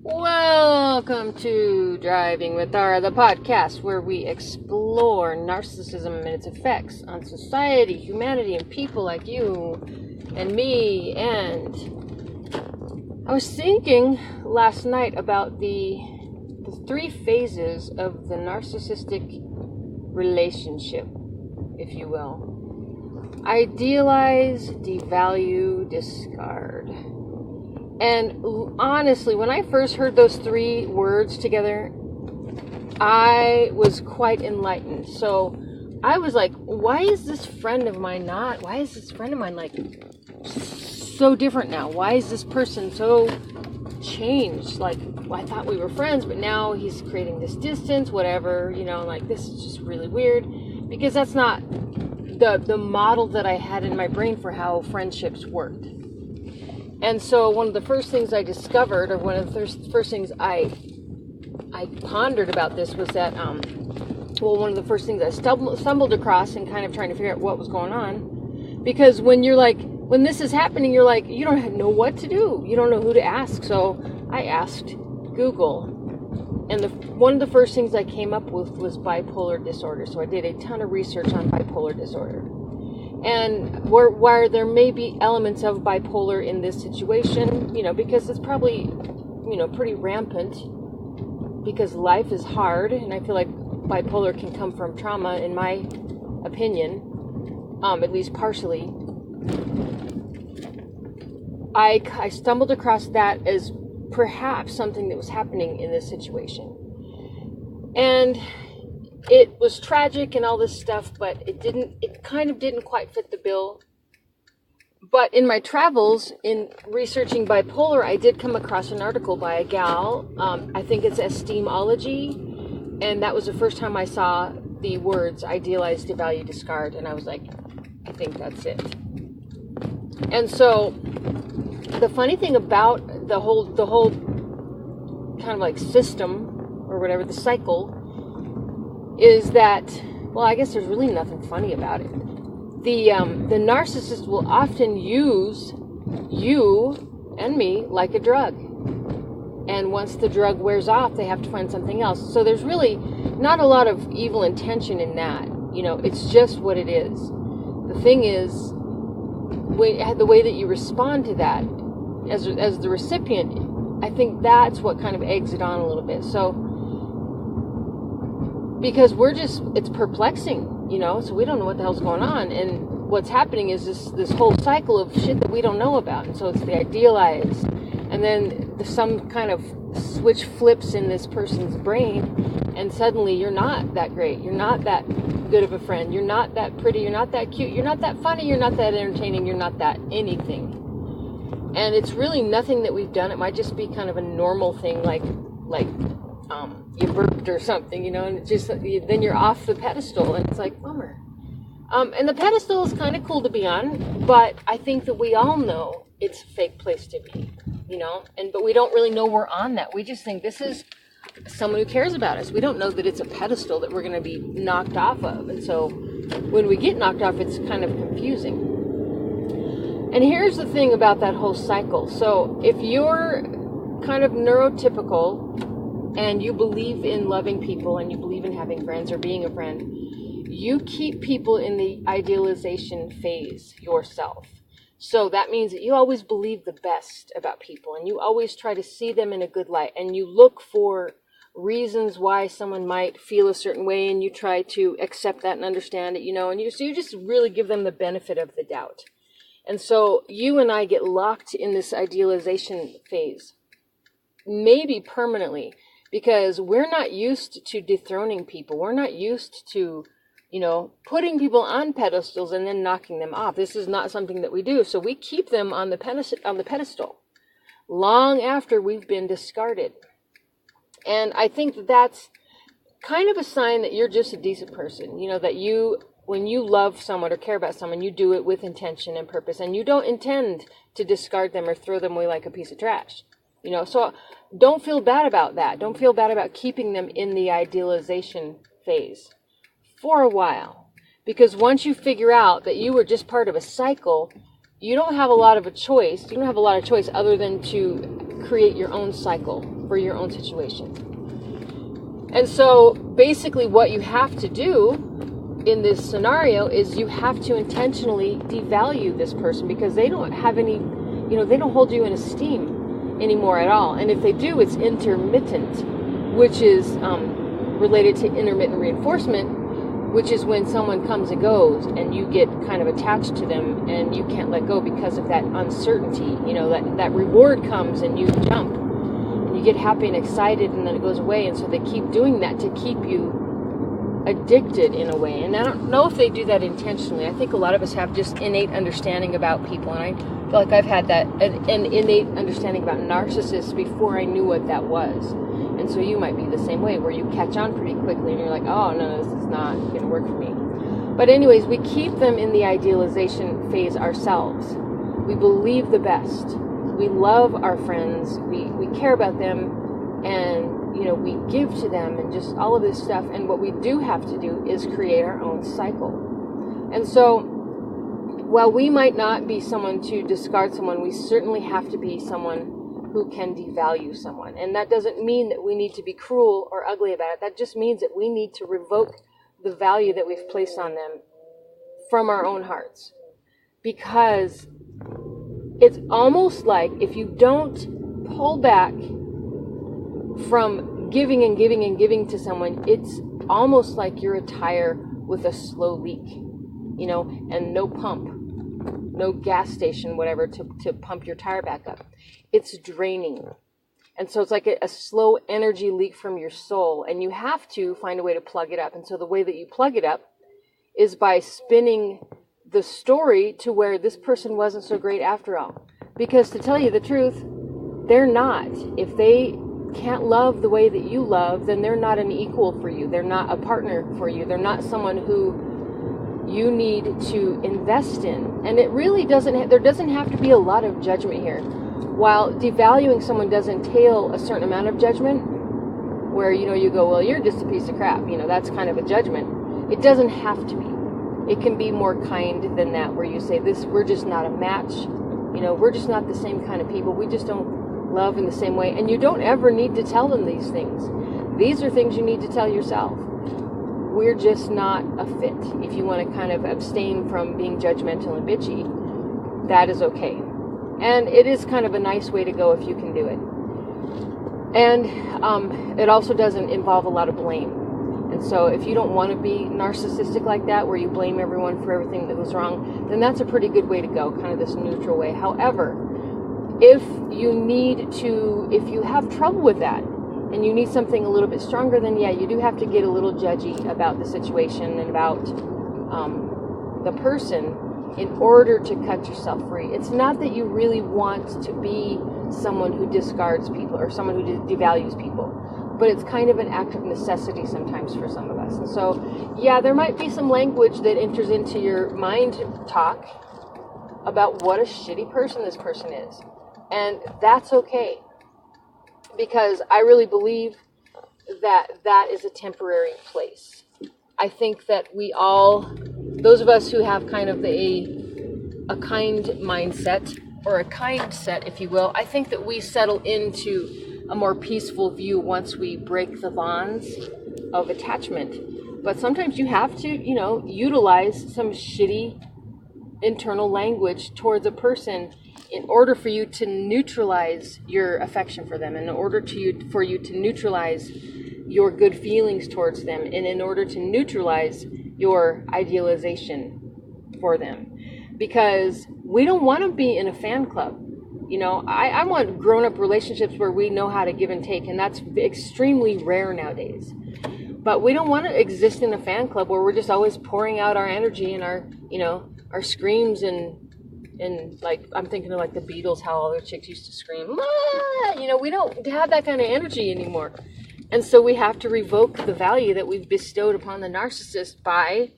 Welcome to Driving with Tara, the podcast where we explore narcissism and its effects on society, humanity, and people like you and me. And I was thinking last night about the three phases of the narcissistic relationship, if you will. Idealize, devalue, discard. And honestly, when I first heard those three words together, I was quite enlightened. So I was like, why is this friend of mine like so different now? Why is this person so changed? Like, well, I thought we were friends, but now he's creating this distance, whatever, like this is just really weird, because that's not the model that I had in my brain for how friendships worked. And so one of the first things I discovered, or one of the first things I pondered about this was that, one of the first things I stumbled across and kind of trying to figure out what was going on. Because when this is happening, you're like, you don't know what to do. You don't know who to ask. So I asked Google. And one of the first things I came up with was bipolar disorder. So I did a ton of research on bipolar disorder. And where there may be elements of bipolar in this situation, because it's probably, pretty rampant, because life is hard, and I feel like bipolar can come from trauma, in my opinion, at least partially. I stumbled across that as perhaps something that was happening in this situation. And it was tragic and all this stuff, but it kind of didn't quite fit the bill. But in my travels, in researching bipolar, I did come across an article by a gal, I think it's Esteemology, and that was the first time I saw the words idealize, devalue, discard, and I was like, I think that's it. And so, the funny thing about the whole kind of like system, or whatever, the cycle, is that, well, I guess there's really nothing funny about it. The narcissist will often use you and me like a drug. And once the drug wears off, they have to find something else. So there's really not a lot of evil intention in that. It's just what it is. The thing is, the way that you respond to that as the recipient, I think that's what kind of eggs it on a little bit. So, because it's perplexing, so we don't know what the hell's going on. And what's happening is this whole cycle of shit that we don't know about. And so it's the idealize. And then some kind of switch flips in this person's brain. And suddenly you're not that great. You're not that good of a friend. You're not that pretty. You're not that cute. You're not that funny. You're not that entertaining. You're not that anything. And it's really nothing that we've done. It might just be kind of a normal thing, like you burped or something, and it just, then you're off the pedestal, and it's like, bummer. And the pedestal is kind of cool to be on, but I think that we all know it's a fake place to be, but we don't really know we're on that. We just think this is someone who cares about us. We don't know that it's a pedestal that we're going to be knocked off of. And so when we get knocked off, it's kind of confusing. And here's the thing about that whole cycle. So if you're kind of neurotypical, and you believe in loving people, and you believe in having friends or being a friend, you keep people in the idealization phase yourself. So that means that you always believe the best about people, and you always try to see them in a good light, and you look for reasons why someone might feel a certain way, and you try to accept that and understand it, and you just really give them the benefit of the doubt. And so you and I get locked in this idealization phase, maybe permanently, because we're not used to dethroning people. We're not used to, putting people on pedestals and then knocking them off. This is not something that we do. So we keep them on the pedestal long after we've been discarded. And I think that that's kind of a sign that you're just a decent person. That when you love someone or care about someone, you do it with intention and purpose. And you don't intend to discard them or throw them away like a piece of trash. So don't feel bad about that. Don't feel bad about keeping them in the idealization phase for a while. Because once you figure out that you were just part of a cycle, you don't have a lot of choice other than to create your own cycle for your own situation. And so basically what you have to do in this scenario is you have to intentionally devalue this person, because they don't have any, they don't hold you in esteem anymore at all. And if they do, it's intermittent, which is related to intermittent reinforcement, which is when someone comes and goes and you get kind of attached to them and you can't let go because of that uncertainty. That reward comes and you jump and you get happy and excited, and then it goes away. And so they keep doing that to keep you addicted in a way. And I don't know if they do that intentionally. I think a lot of us have just innate understanding about people, and I feel like I've had that an innate understanding about narcissists before I knew what that was. And so you might be the same way, where you catch on pretty quickly and you're like, oh no, this is not going to work for me. But anyways, we keep them in the idealization phase ourselves. We believe the best. We love our friends. We care about them, and we give to them, and just all of this stuff. And what we do have to do is create our own cycle. And so while we might not be someone to discard someone, we certainly have to be someone who can devalue someone. And that doesn't mean that we need to be cruel or ugly about it. That just means that we need to revoke the value that we've placed on them from our own hearts. Because it's almost like if you don't pull back from giving and giving and giving to someone, it's almost like you're a tire with a slow leak, and no pump, no gas station, whatever, to pump your tire back up. It's draining. And so it's like a slow energy leak from your soul, and you have to find a way to plug it up. And so the way that you plug it up is by spinning the story to where this person wasn't so great after all. Because to tell you the truth, they're not. If they can't love the way that you love, then they're not an equal for you. They're not a partner for you. They're not someone who you need to invest in. And it really there doesn't have to be a lot of judgment here. While devaluing someone does entail a certain amount of judgment, where, you go, well, you're just a piece of crap, that's kind of a judgment. It doesn't have to be. It can be more kind than that, where you say, we're just not a match. We're just not the same kind of people. We just don't love in the same way. And you don't ever need to tell them these things. These are things you need to tell yourself. We're just not a fit. If you want to kind of abstain from being judgmental and bitchy, that is okay. And it is kind of a nice way to go if you can do it. And it also doesn't involve a lot of blame. And so if you don't want to be narcissistic like that, where you blame everyone for everything that was wrong, then that's a pretty good way to go, kind of this neutral way. However, if you have trouble with that, and you need something a little bit stronger, then yeah, you do have to get a little judgy about the situation and about the person in order to cut yourself free. It's not that you really want to be someone who discards people or someone who devalues people, but it's kind of an act of necessity sometimes for some of us. And so, yeah, there might be some language that enters into your mind talk about what a shitty person this person is. And that's okay. Because I really believe that that is a temporary place. I think that we all, those of us who have kind of a kind mindset, or a kind set, if you will, I think that we settle into a more peaceful view once we break the bonds of attachment. But sometimes you have to, utilize some shitty internal language towards a person in order for you to neutralize your affection for them, in order for you to neutralize your good feelings towards them, and in order to neutralize your idealization for them. Because we don't want to be in a fan club. I want grown-up relationships where we know how to give and take, and that's extremely rare nowadays. But we don't want to exist in a fan club where we're just always pouring out our energy and our screams and like, I'm thinking of like the Beatles, how all their chicks used to scream, ah! We don't have that kind of energy anymore. And so we have to revoke the value that we've bestowed upon the narcissist by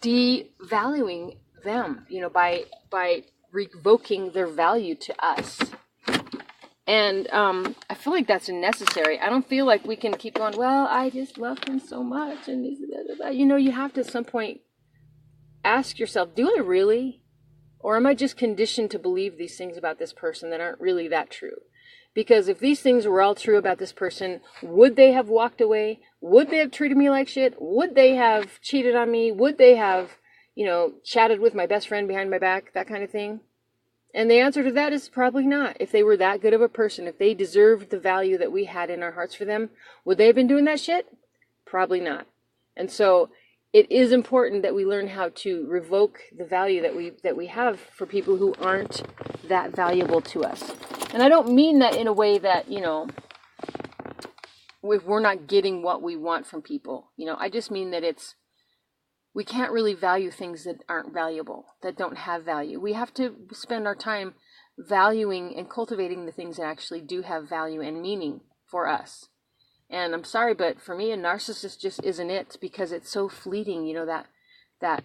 devaluing them, by revoking their value to us. And I feel like that's necessary. I don't feel like we can keep going, well, I just love him so much, and you have to at some point ask yourself, do I really? Or am I just conditioned to believe these things about this person that aren't really that true? Because if these things were all true about this person, would they have walked away? Would they have treated me like shit? Would they have cheated on me? Would they have, chatted with my best friend behind my back? That kind of thing. And the answer to that is probably not. If they were that good of a person, if they deserved the value that we had in our hearts for them, would they have been doing that shit? Probably not. And so it is important that we learn how to revoke the value that we have for people who aren't that valuable to us. And I don't mean that in a way that, if we're not getting what we want from people. I just mean that we can't really value things that aren't valuable, that don't have value. We have to spend our time valuing and cultivating the things that actually do have value and meaning for us. And I'm sorry, but for me, a narcissist just isn't it, because it's so fleeting. That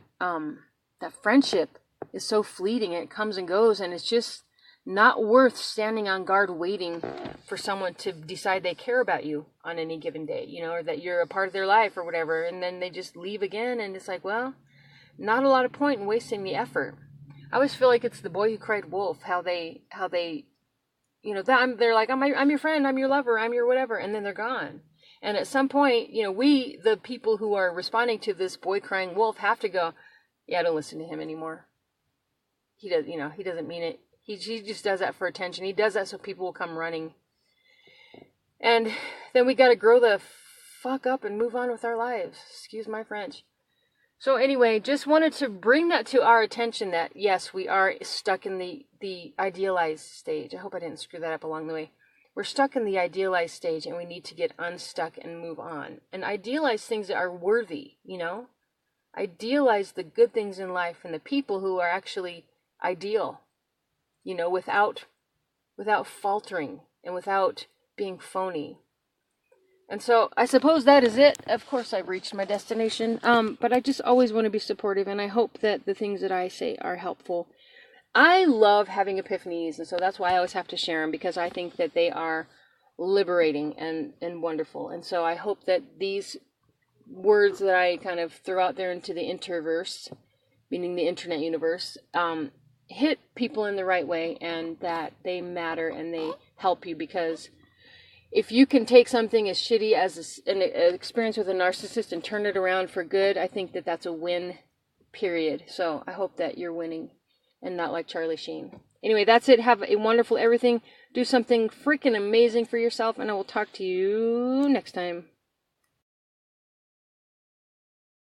friendship is so fleeting, and it comes and goes, and it's just not worth standing on guard waiting for someone to decide they care about you on any given day, or that you're a part of their life or whatever, and then they just leave again, and it's like, well, not a lot of point in wasting the effort. I always feel like it's the boy who cried wolf, how they they're like, I'm your friend, I'm your lover, I'm your whatever, and then they're gone. And at some point, we, the people who are responding to this boy crying wolf, have to go, yeah, don't listen to him anymore. He does, he doesn't mean it. He just does that for attention. He does that so people will come running. And then we got to grow the fuck up and move on with our lives. Excuse my French. So anyway, just wanted to bring that to our attention that, yes, we are stuck in the idealized stage. I hope I didn't screw that up along the way. We're stuck in the idealized stage, and we need to get unstuck and move on. And idealize things that are worthy, Idealize the good things in life and the people who are actually ideal. Without faltering and without being phony. And so I suppose that is it. Of course, I've reached my destination. But I just always want to be supportive, and I hope that the things that I say are helpful. I love having epiphanies, and so that's why I always have to share them, because I think that they are liberating and wonderful. And so I hope that these words that I kind of throw out there into the interverse, meaning the internet universe, hit people in the right way, and that they matter and they help you. Because if you can take something as shitty as an experience with a narcissist and turn it around for good, I think that that's a win, period. So I hope that you're winning and not like Charlie Sheen. Anyway, that's it. Have a wonderful everything. Do something freaking amazing for yourself, and I will talk to you next time.